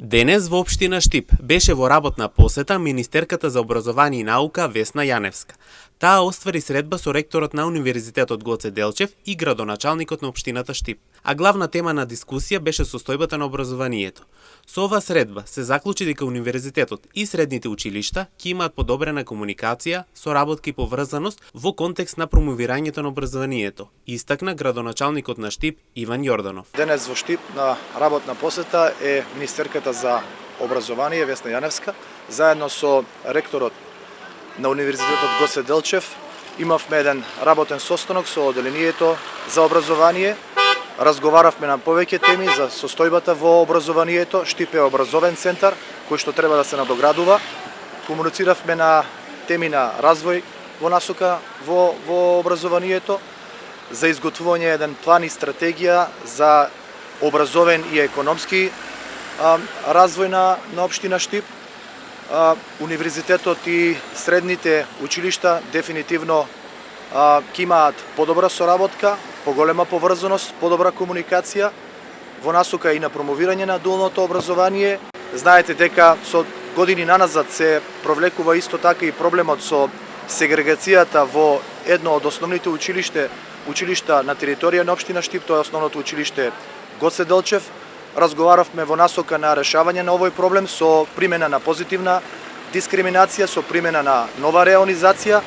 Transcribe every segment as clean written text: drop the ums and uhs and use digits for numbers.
Денес во општина Штип беше во работна посета министерката за образование и наука Весна Јаневска. Таа оствари средба со ректорот на Универзитетот Гоце Делчев и градоначалникот на општината Штип. А главна тема на дискусија беше состојбата на образованието. Со оваа средба се заклучи дека универзитетот и средните училишта ќе имаат подобрена комуникација, соработка и поврзаност во контекст на промовирањето на образованието, истакна градоначалникот на Штип Иван Јорданов. Денес во Штип на работна посета е министерката за образование Весна Јаневска, заедно со ректорот на Универзитетот Гоце Делчев. Имавме еден работен состанок со оделението за образование. Разговаравме на повеќе теми за состојбата во образованието. Штип е образовен центар кој што треба да се надоградува. Комунициравме на теми на развој во насока во образованието, за изготвување еден план и стратегија за образовен и економски развој на општина Штип. Универзитетот и средните училишта дефинитивно ќе имаат подобра соработка, поголема поврзаност, подобра комуникација во насока и на промовирање на дуалното образование. Знаете дека со години наназад се провлекува исто така и проблемот со сегрегацијата во едно од основните училишта на територија на општина Штип, тоа е основното училиште Гоце Делчев. Разговаравме во насока на решавање на овој проблем со примена на позитивна дискриминација, со примена на нова реонизација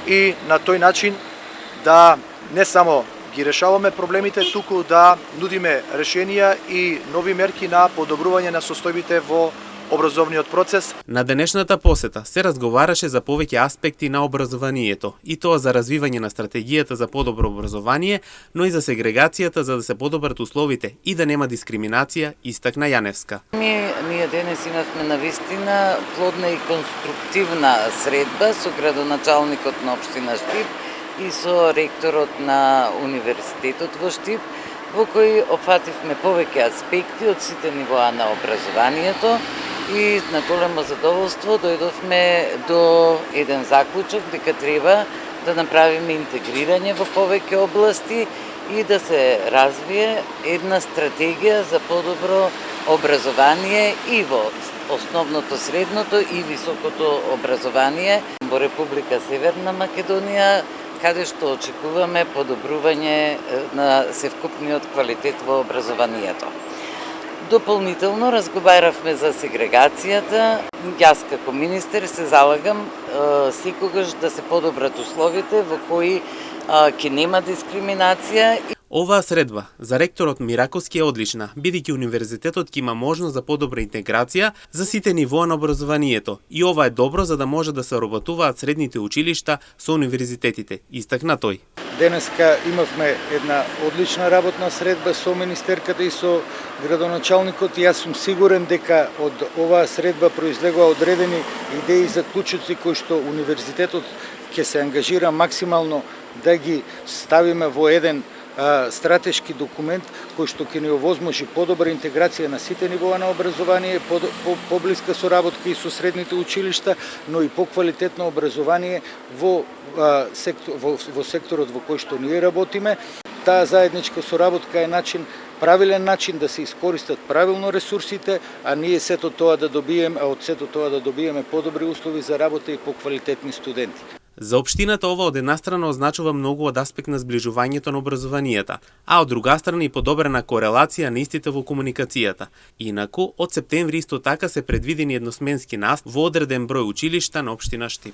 и на тој начин да не само ги решаваме проблемите, туку да нудиме решенија и нови мерки на подобрување на состојбите во образовниот процес. На денешната посета се разговараше за повеќе аспекти на образованието, и тоа за развивање на стратегијата за подобро образование, но и за сегрегацијата за да се подобрат условите и да нема дискриминација, истакна Јаневска. Ние денес имавме навистина плодна и конструктивна средба со градоначалникот на општина Штип и со ректорот на Универзитетот во Штип, во кој опфативме повеќе аспекти од сите нивоа на образованието и на големо задоволство дојдовме до еден заклучок дека треба да направиме интегрирање во повеќе области и да се развие една стратегија за подобро образование и во основното, средното и високото образование во Република Северна Македонија, каде што очекуваме подобрување на севкупниот квалитет во образованието. Дополнително разговаравме за сегрегацијата. Јас како министер се залагам секогаш да се подобрат условите во кои ќе нема дискриминација. Оваа средба за ректорот Мираковски е одлична, бидејќи универзитетот ќе има можност за подобра интеграција за сите нивоа на образованието, и ова е добро за да може да се работуваат средните училишта со универзитетите, истакна тој. Денеска имавме една одлична работна средба со министерката и со градоначалникот и јас сум сигурен дека од оваа средба произлегува одредени идеи и заклучоци кои што универзитетот ќе се ангажира максимално да ги ставиме во еден стратешки документ кој што ќе ни овозможи подобра интеграција на сите нивоа на образование, поблиска соработка и со средните училишта, но и поквалитетно образование во секторот во кој што ние работиме. Таа заедничка соработка е правилен начин да се искористат правилно ресурсите, а ние сето тоа да добиеме подобри услови за работа и поквалитетни студенти. За општината ова од една страна означува многу од аспект на зближувањето на образованието, а од друга страна и подобрена корелација на истите во комуникацијата. Инаку, од септември исто така се предвидени едносменски настав во одреден број училишта на општина Штип.